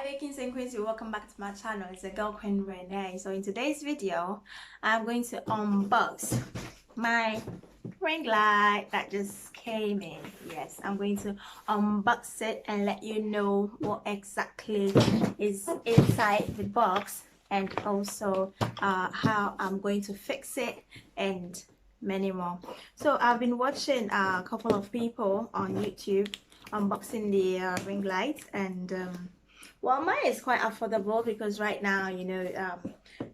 there, Kings and Queens, welcome back to my channel. It's a girl Queen Renee. So in today's video, I'm going to unbox my ring light that just came in. Yes, I'm going to unbox it and let you know what exactly is inside the box, and also how I'm going to fix it and many more. So I've been watching a couple of people on YouTube unboxing the ring light, and well, mine is quite affordable because right now,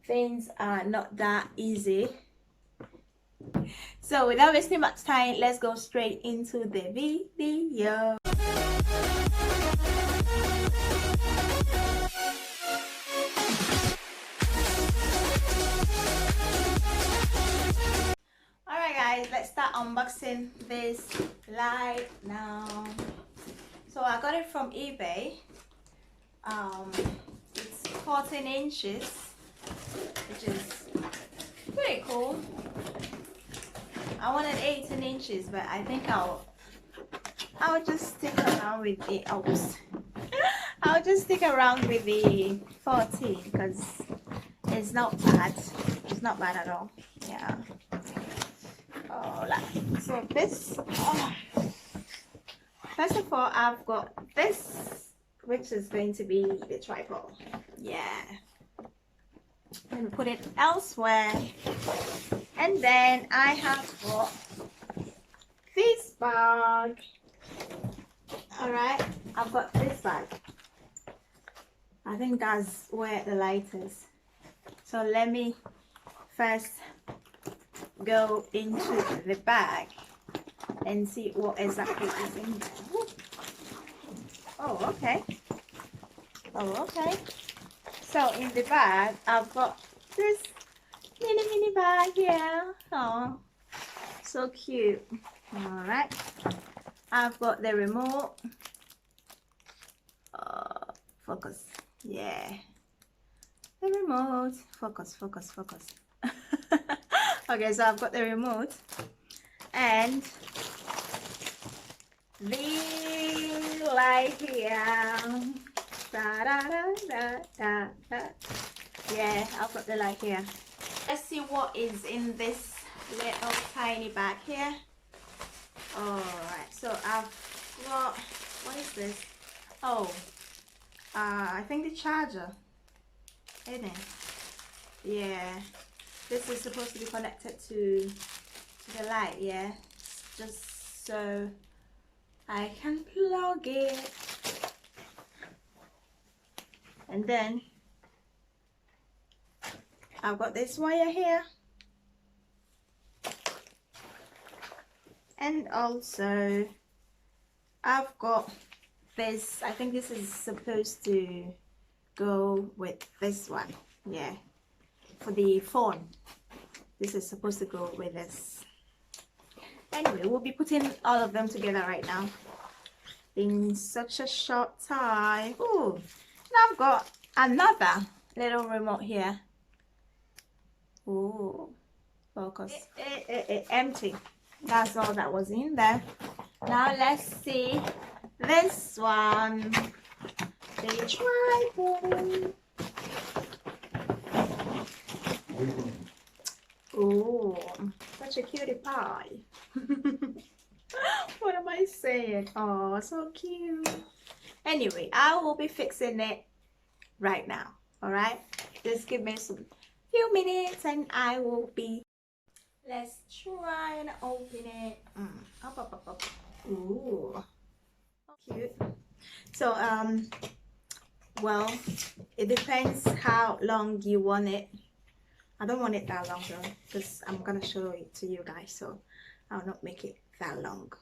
things are not that easy. So without wasting much time, let's go straight into the video. Alright guys, let's start unboxing this light now. So I got it from eBay. It's 14 inches, which is pretty cool. I wanted 18 inches, but I think I'll just stick around with the I'll just stick around with the 14 because it's not bad. It's not bad at all. Yeah. Oh, so this. First of all, I've got this, which is going to be the tripod. Yeah. And put it elsewhere. And then I have got this bag. Alright, I've got this bag. I think that's where the light is. So let me first go into the bag and see what exactly is in there. Oh, okay. Oh, okay. So in the bag, I've got this mini bag here. Oh, so cute. All right. I've got the remote. Focus. Yeah. The remote. Focus, focus, focus. Okay, so I've got the remote and the light here. Da, da, da, da, da, da. Yeah, I've got the light here. Let's see what is in this little tiny bag here. Alright, so I've got, what is this? Oh, I think the charger, isn't it? Yeah, this is supposed to be connected to the light, yeah, just so I can plug it. And then I've got this wire here, and also I've got this. I think this is supposed to go with this one. Yeah, for the phone, this is supposed to go with this. Anyway, we'll be putting all of them together right now in such a short time. Ooh, and I've got another little remote here. Ooh, focus. Empty. That's all that was in there. Now let's see this one. The tripod. Ooh, such a cutie pie. What am I saying? Oh, so cute. Anyway, I will be fixing it right now. Alright? Just give me some few minutes and I will be. Let's try and open it. Up. Ooh, cute. So well, it depends how long you want it. I don't want it that long though, because I'm gonna show it to you guys, so I'll not make it that long.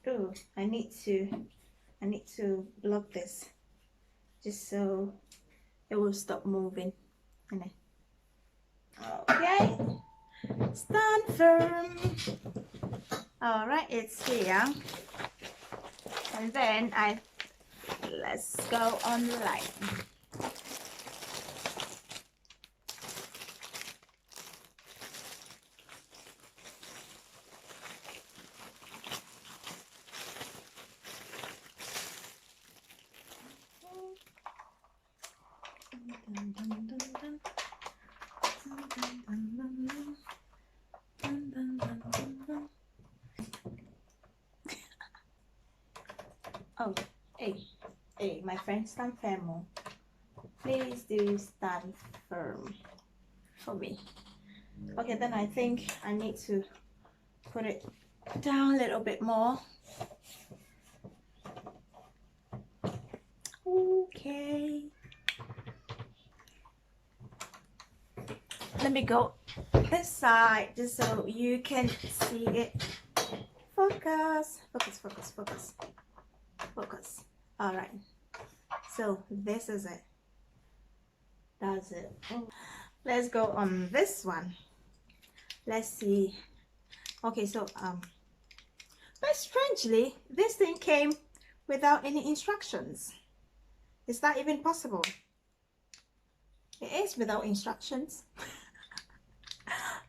Oh, I need to block this just so it will stop moving. Okay, stand firm. All right, it's here, and then let's go on the light. Dun, dun, dun, dun. Dun, dun, dun, dun, dun. Dun, dun, dun, dun, dun. Oh, hey, my friend, stand firm. Please do stand firm for me. Okay, then I think I need to put it down a little bit more. Okay. Let me go this side just so you can see it. Focus, focus, focus, focus, focus. All right. So this is it. That's it. Let's go on this one. Let's see. Okay, so but strangely, this thing came without any instructions. Is that even possible? It is without instructions.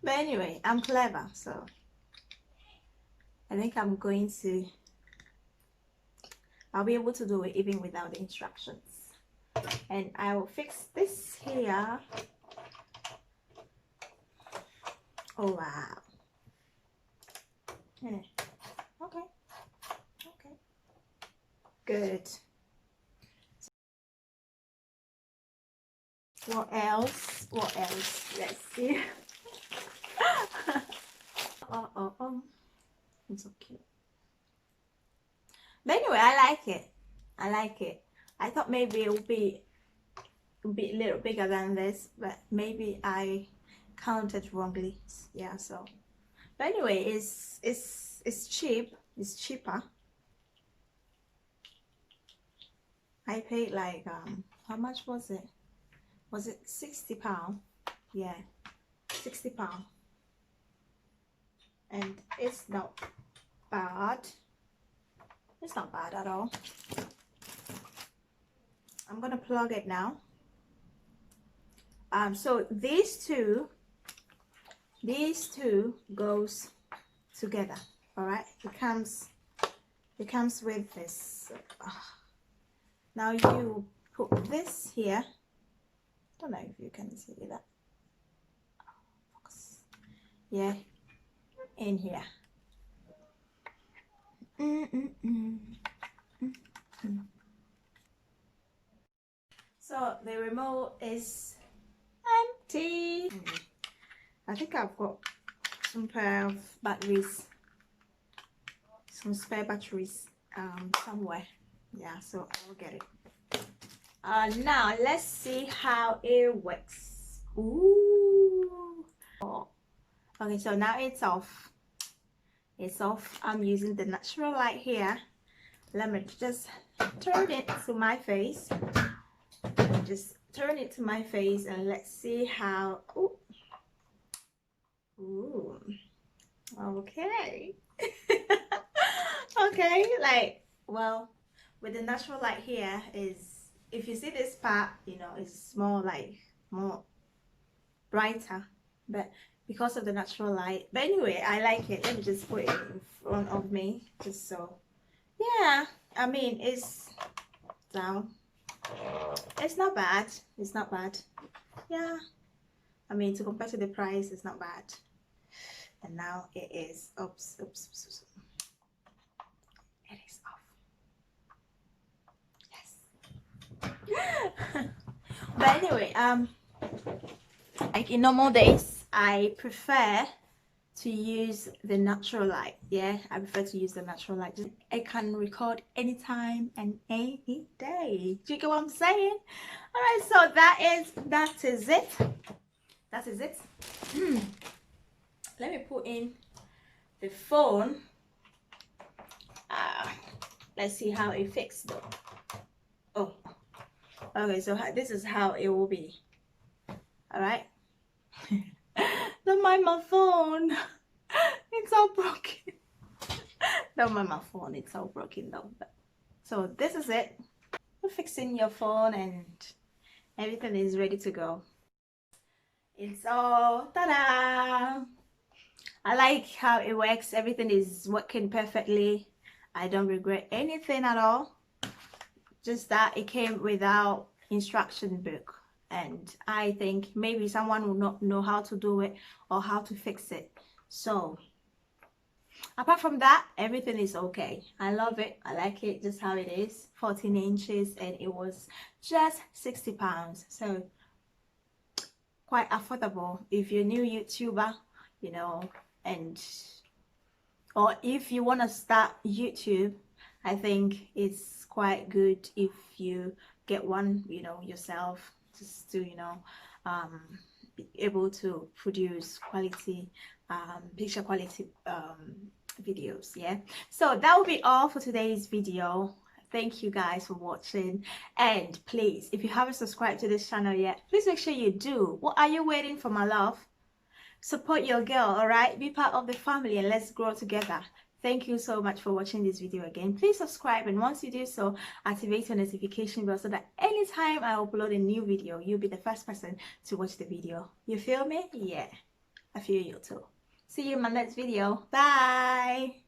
But anyway, I'm clever, so I think I'll be able to do it even without the instructions. And I will fix this here. Oh wow. Yeah. Okay. Okay. Good. What else? What else? Let's see. Oh. It's so cute. But anyway, I like it. I like it. I thought maybe it would be a little bigger than this, but maybe I counted wrongly. Yeah, so. But anyway, it's cheap. It's cheaper. I paid like how much was it? Was it £60? Yeah, £60. And it's not bad. It's not bad at all. I'm gonna plug it now. So these two goes together. All right, it comes with this. Now you put this here. Don't know if you can see that. Focus. Yeah, in here. So the remote is empty. I think I've got some pair of batteries, some spare batteries somewhere. Yeah, so I'll get it. Now let's see how it works. Ooh. Oh. Okay, so now it's off. It's off. I'm using the natural light here. Let me just turn it to my face. Just turn it to my face and let's see how. Ooh. Okay. Okay, like, well, with the natural light here is, if you see this part, you know, it's more brighter, but because of the natural light. But anyway, I like it. Let me just put it in front of me, just so. Yeah, I mean, it's down. It's not bad. It's not bad. Yeah, I mean, to compare to the price, it's not bad. And now it is. Oops. It is off. Yes. But anyway, like in normal days, I prefer to use the natural light. Yeah, I prefer to use the natural light. I can record anytime and any day. Do you get what I'm saying? All right, so that is it. That is it. Let me put in the phone. Let's see how it fits though. Oh, okay, so this is how it will be. All right. Don't mind my phone. It's all broken. Don't mind my phone. It's all broken though. So this is it. You're fixing your phone and everything is ready to go. It's all ta-da! I like how it works. Everything is working perfectly. I don't regret anything at all. Just that it came without instruction book. and I think maybe someone will not know how to do it or how to fix it. So apart from that, everything is okay. I love it. I like it just how it is. 14 inches, and it was just £60. So quite affordable if you're a new YouTuber, you know, and or if you want to start YouTube. I think it's quite good if you get one, you know, yourself, just to, you know, be able to produce quality picture quality videos. Yeah, so that will be all for today's video. Thank you guys for watching, and please, if you haven't subscribed to this channel yet, please make sure you do. What are you waiting for, my love? Support your girl, all right? Be part of the family and let's grow together. Thank you so much for watching this video again. Please subscribe, and once you do so, activate your notification bell so that anytime I upload a new video, you'll be the first person to watch the video. You feel me? Yeah, I feel you too. See you in my next video. Bye.